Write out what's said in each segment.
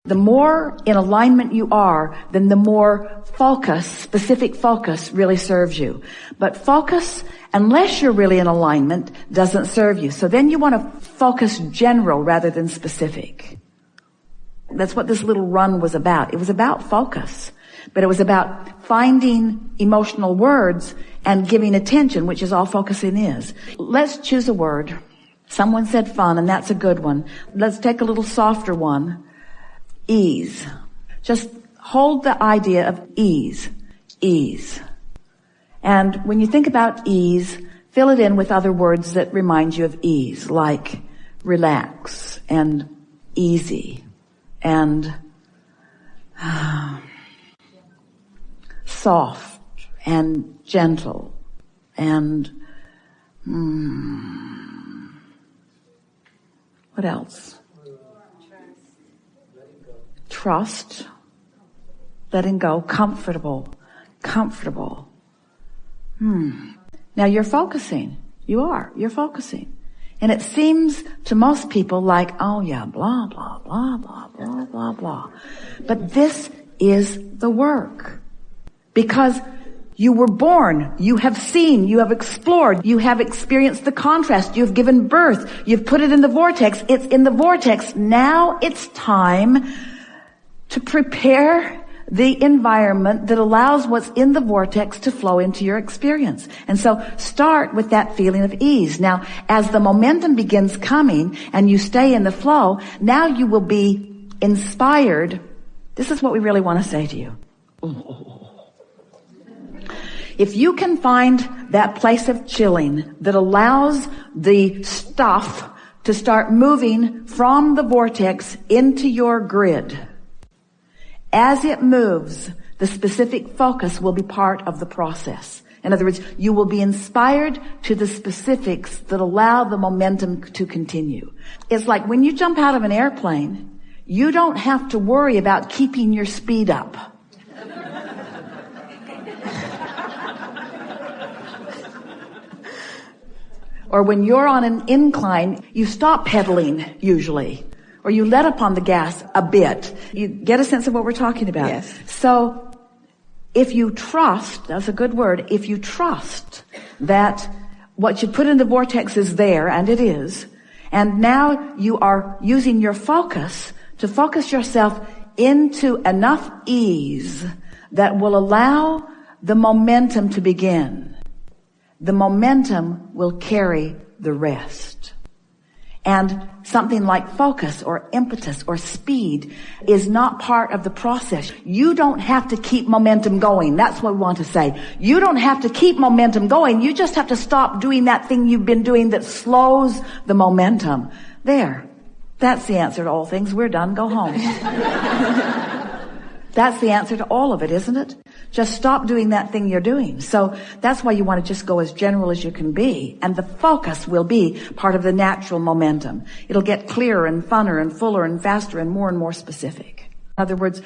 The more in alignment you are, then the more focus, specific focus, really serves you. But focus, unless you're really in alignment, doesn't serve you. So then you want to focus general rather than specific. That's what this little run was about. It was about focus, but it was about finding emotional words and giving attention, which is all focusing is. Let's choose a word. Someone said fun, and that's a good one. Let's take a little softer one. Ease. Just hold the idea of ease. Ease. And when you think about ease, fill it in with other words that remind you of ease, like relax and easy and soft and gentle and what else? Trust, letting go, comfortable. Now you're focusing. You're focusing. And it seems to most people like, oh yeah, blah, blah, blah, blah, blah, blah, blah. But this is the work. Because you were born, you have seen, you have explored, you have experienced the contrast, you've given birth, you've put it in the vortex, it's in the vortex. Now it's time to prepare the environment that allows what's in the vortex to flow into your experience. And so start with that feeling of ease. Now, as the momentum begins coming and you stay in the flow, now you will be inspired. This is what we really want to say to you. If you can find that place of chilling that allows the stuff to start moving from the vortex into your grid, as it moves, the specific focus will be part of the process. In other words, you will be inspired to the specifics that allow the momentum to continue. It's like when you jump out of an airplane, you don't have to worry about keeping your speed up. Or when you're on an incline, you stop pedaling usually. Or you let up on the gas a bit. You get a sense of what we're talking about. Yes. So if you trust, that's a good word, if you trust that what you put in the vortex is there, and it is, and now you are using your focus to focus yourself into enough ease that will allow the momentum to begin. The momentum will carry the rest. And something like focus or impetus or speed is not part of the process. You don't have to keep momentum going. That's what we want to say. You don't have to keep momentum going. You just have to stop doing that thing you've been doing that slows the momentum. There. That's the answer to all things. We're done. Go home. That's the answer to all of it, isn't it? Just stop doing that thing you're doing. So that's why you want to just go as general as you can be. And the focus will be part of the natural momentum. It'll get clearer and funner and fuller and faster and more specific. In other words,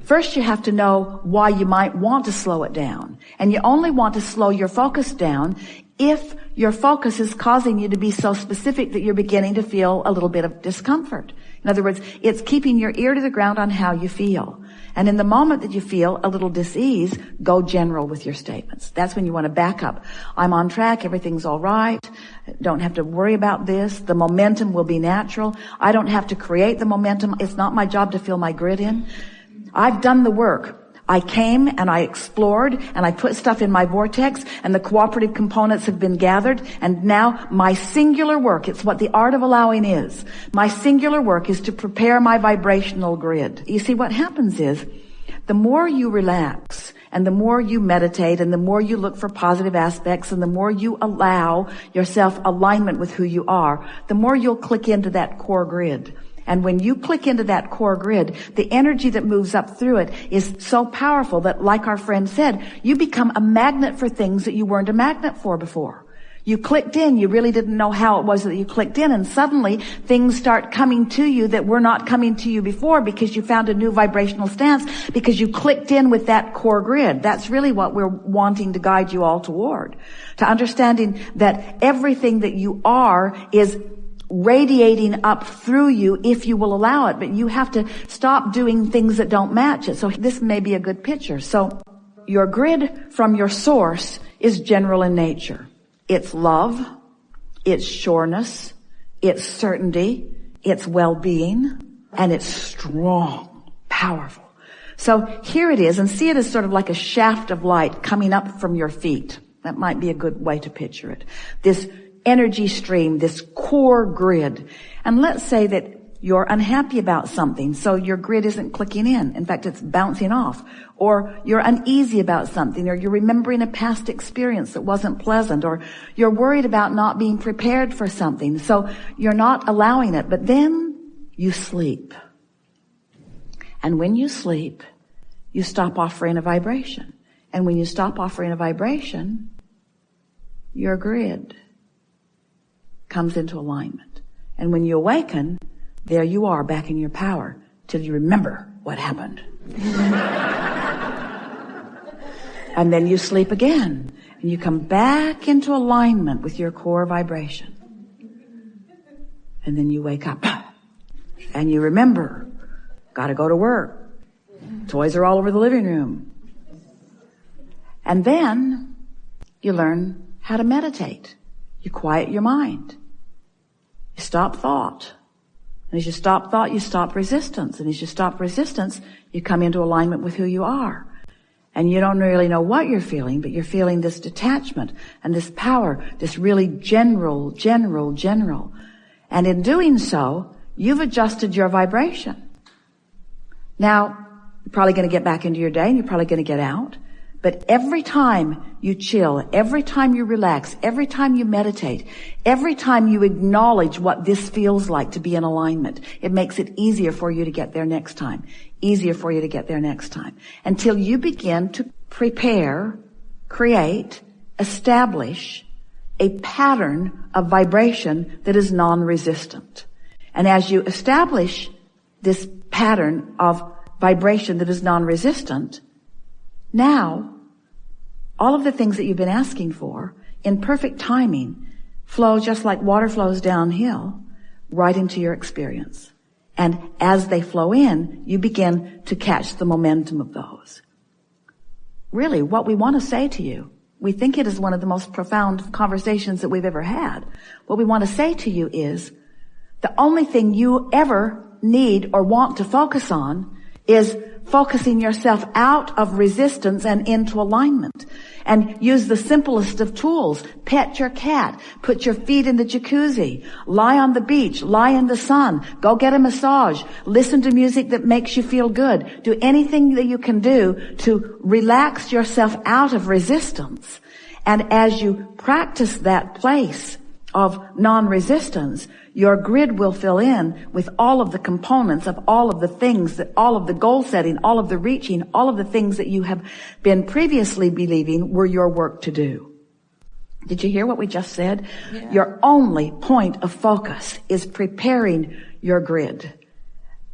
first you have to know why you might want to slow it down. And you only want to slow your focus down if your focus is causing you to be so specific that you're beginning to feel a little bit of discomfort. In other words, it's keeping your ear to the ground on how you feel. And in the moment that you feel a little dis-ease, go general with your statements. That's when you want to back up. I'm on track. Everything's all right. Don't have to worry about this. The momentum will be natural. I don't have to create the momentum. It's not my job to fill my grid in. I've done the work. I came and I explored and I put stuff in my vortex and the cooperative components have been gathered, and now my singular work, it's what the art of allowing is. My singular work is to prepare my vibrational grid. You see, what happens is the more you relax and the more you meditate and the more you look for positive aspects and the more you allow yourself alignment with who you are, the more you'll click into that core grid. And when you click into that core grid, the energy that moves up through it is so powerful that, like our friend said, you become a magnet for things that you weren't a magnet for before. You clicked in, you really didn't know how it was that you clicked in, and suddenly things start coming to you that were not coming to you before because you found a new vibrational stance, because you clicked in with that core grid. That's really what we're wanting to guide you all toward. To understanding that everything that you are is radiating up through you if you will allow it, but you have to stop doing things that don't match it. So this may be a good picture. So your grid from your source is general in nature. It's love, it's sureness, it's certainty, it's well-being, and it's strong, powerful. So here it is, and see it as sort of like a shaft of light coming up from your feet. That might be a good way to picture it. This energy stream, this core grid. And let's say that you're unhappy about something, so your grid isn't clicking in. In fact, it's bouncing off. Or you're uneasy about something, or you're remembering a past experience that wasn't pleasant, or you're worried about not being prepared for something, so you're not allowing it. But then you sleep. And when you sleep, you stop offering a vibration. And when you stop offering a vibration, your grid comes into alignment. And when you awaken, there you are back in your power till you remember what happened. And then you sleep again and you come back into alignment with your core vibration. And then you wake up and you remember, gotta go to work. Toys are all over the living room. And then you learn how to meditate. You quiet your mind. You stop thought. And as you stop thought, you stop resistance. And as you stop resistance, you come into alignment with who you are. And you don't really know what you're feeling, but you're feeling this detachment and this power, this really general. And in doing so, you've adjusted your vibration. Now, you're probably going to get back into your day and you're probably going to get out. But every time you chill, every time you relax, every time you meditate, every time you acknowledge what this feels like to be in alignment, it makes it easier for you to get there next time. Easier for you to get there next time. Until you begin to prepare, create, establish a pattern of vibration that is non-resistant. And as you establish this pattern of vibration that is non-resistant, now, all of the things that you've been asking for, in perfect timing, flow just like water flows downhill, right into your experience. And as they flow in, you begin to catch the momentum of those. Really, what we want to say to you, we think it is one of the most profound conversations that we've ever had. What we want to say to you is, the only thing you ever need or want to focus on is focusing yourself out of resistance and into alignment. And use the simplest of tools. Pet your cat. Put your feet in the jacuzzi. Lie on the beach. Lie in the sun. Go get a massage. Listen to music that makes you feel good. Do anything that you can do to relax yourself out of resistance. And as you practice that place of non-resistance, your grid will fill in with all of the components of all of the things that, all of the goal setting, all of the reaching, all of the things that you have been previously believing were your work to do. Did you hear what we just said? Yeah. Your only point of focus is preparing your grid.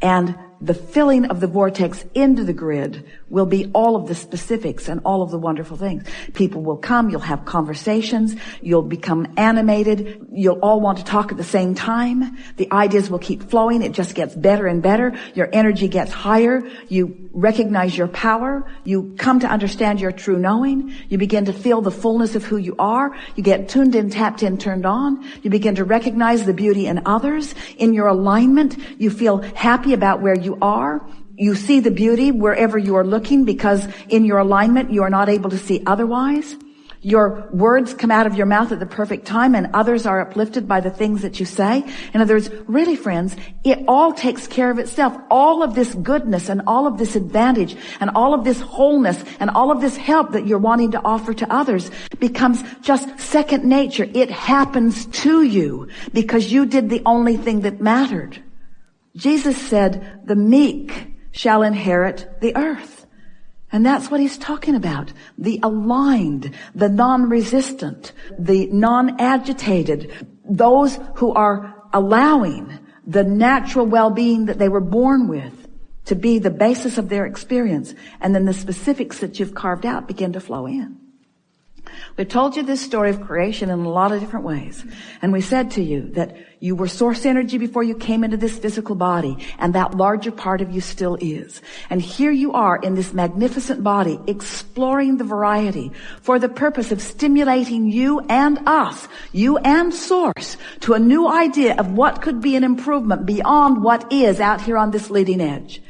And the filling of the vortex into the grid will be all of the specifics and all of the wonderful things. People will come, you'll have conversations, you'll become animated, you'll all want to talk at the same time. The ideas will keep flowing, it just gets better and better. Your energy gets higher, you recognize your power, you come to understand your true knowing, you begin to feel the fullness of who you are, you get tuned in, tapped in, turned on, you begin to recognize the beauty in others. In your alignment, you feel happy about where you are. You see the beauty wherever you are looking because in your alignment you are not able to see otherwise. Your words come out of your mouth at the perfect time and others are uplifted by the things that you say. In other words, really friends, it all takes care of itself. All of this goodness and all of this advantage and all of this wholeness and all of this help that you're wanting to offer to others becomes just second nature. It happens to you because you did the only thing that mattered. Jesus said, the meek shall inherit the earth. And that's what he's talking about. The aligned, the non-resistant, the non-agitated, those who are allowing the natural well-being that they were born with to be the basis of their experience. And then the specifics that you've carved out begin to flow in. We've told you this story of creation in a lot of different ways. And we said to you that you were source energy before you came into this physical body, and that larger part of you still is. And here you are in this magnificent body, exploring the variety for the purpose of stimulating you and us, you and source, to a new idea of what could be an improvement beyond what is out here on this leading edge.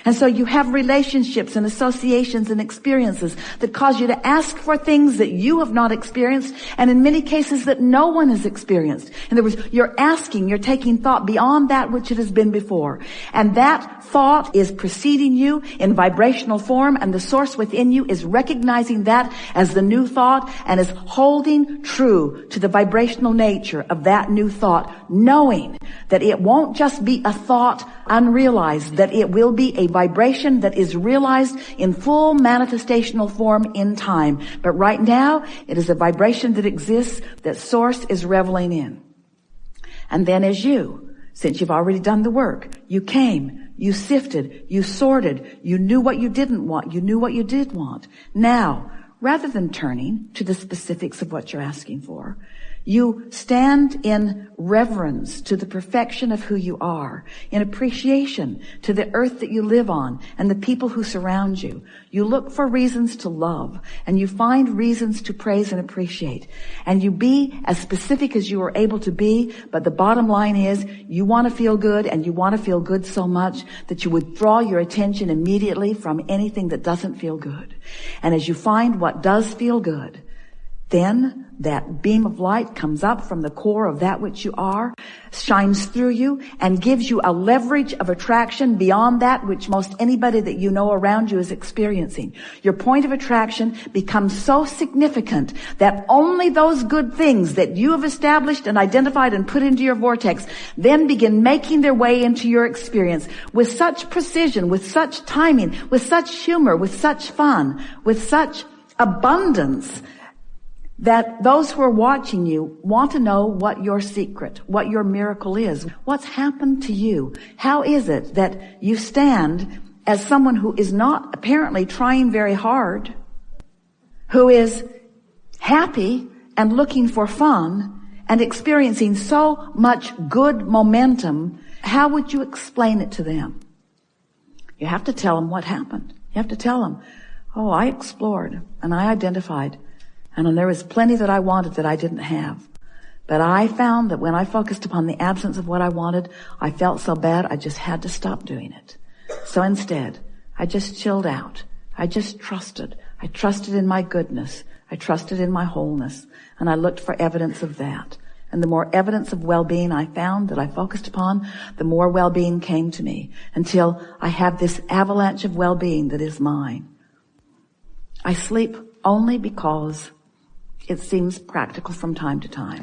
And so you have relationships and associations and experiences that cause you to ask for things that you have not experienced, and in many cases that no one has experienced. In other words, you're asking, you're taking thought beyond that which it has been before. And that thought is preceding you in vibrational form, and the source within you is recognizing that as the new thought and is holding true to the vibrational nature of that new thought, knowing that it won't just be a thought unrealized, that it will be a vibration that is realized in full manifestational form in time. But right now, it is a vibration that exists, that source is reveling in. And then as you, since you've already done the work, you came, you sifted, you sorted, you knew what you didn't want, you knew what you did want. Now, rather than turning to the specifics of what you're asking for, you stand in reverence to the perfection of who you are, in appreciation to the earth that you live on and the people who surround you. You look for reasons to love, and you find reasons to praise and appreciate. And you be as specific as you are able to be, but the bottom line is you want to feel good, and you want to feel good so much that you withdraw your attention immediately from anything that doesn't feel good. And as you find what does feel good, then that beam of light comes up from the core of that which you are, shines through you, and gives you a leverage of attraction beyond that which most anybody that you know around you is experiencing. Your point of attraction becomes so significant that only those good things that you have established and identified and put into your vortex then begin making their way into your experience with such precision, with such timing, with such humor, with such fun, with such abundance, that those who are watching you want to know what your secret, what your miracle is. What's happened to you? How is it that you stand as someone who is not apparently trying very hard, who is happy and looking for fun and experiencing so much good momentum? How would you explain it to them? You have to tell them what happened. You have to tell them, oh, I explored and I identified, and there was plenty that I wanted that I didn't have. But I found that when I focused upon the absence of what I wanted, I felt so bad I just had to stop doing it. So instead, I just chilled out. I just trusted. I trusted in my goodness. I trusted in my wholeness. And I looked for evidence of that. And the more evidence of well-being I found that I focused upon, the more well-being came to me, until I have this avalanche of well-being that is mine. I sleep only because it seems practical from time to time.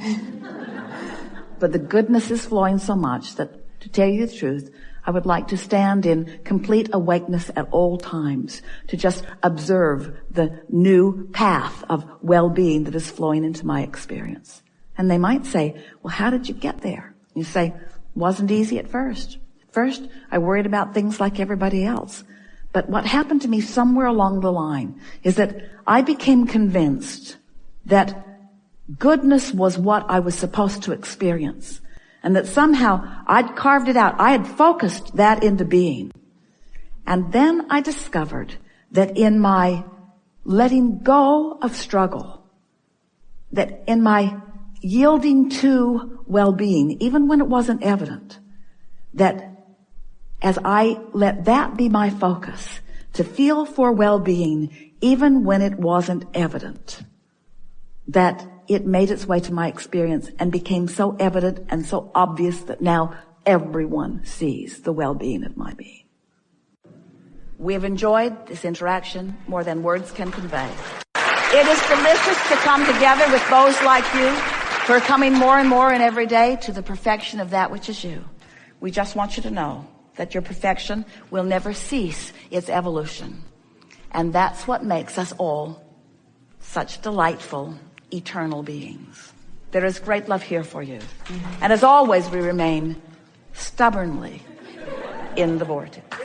But the goodness is flowing so much that, to tell you the truth, I would like to stand in complete awakeness at all times, to just observe the new path of well-being that is flowing into my experience. And they might say, well, how did you get there? You say, wasn't easy at first. First, I worried about things like everybody else. But what happened to me somewhere along the line is that I became convinced that goodness was what I was supposed to experience, and that somehow I'd carved it out. I had focused that into being. And then I discovered that in my letting go of struggle, that in my yielding to well-being, even when it wasn't evident, that as I let that be my focus, to feel for well-being even when it wasn't evident, that it made its way to my experience and became so evident and so obvious that now everyone sees the well-being of my being. We have enjoyed this interaction more than words can convey. It is delicious to come together with those like you who are coming more and more in every day to the perfection of that which is you. We just want you to know that your perfection will never cease its evolution. And that's what makes us all such delightful, eternal beings. There is great love here for you. And as always, we remain stubbornly in the vortex.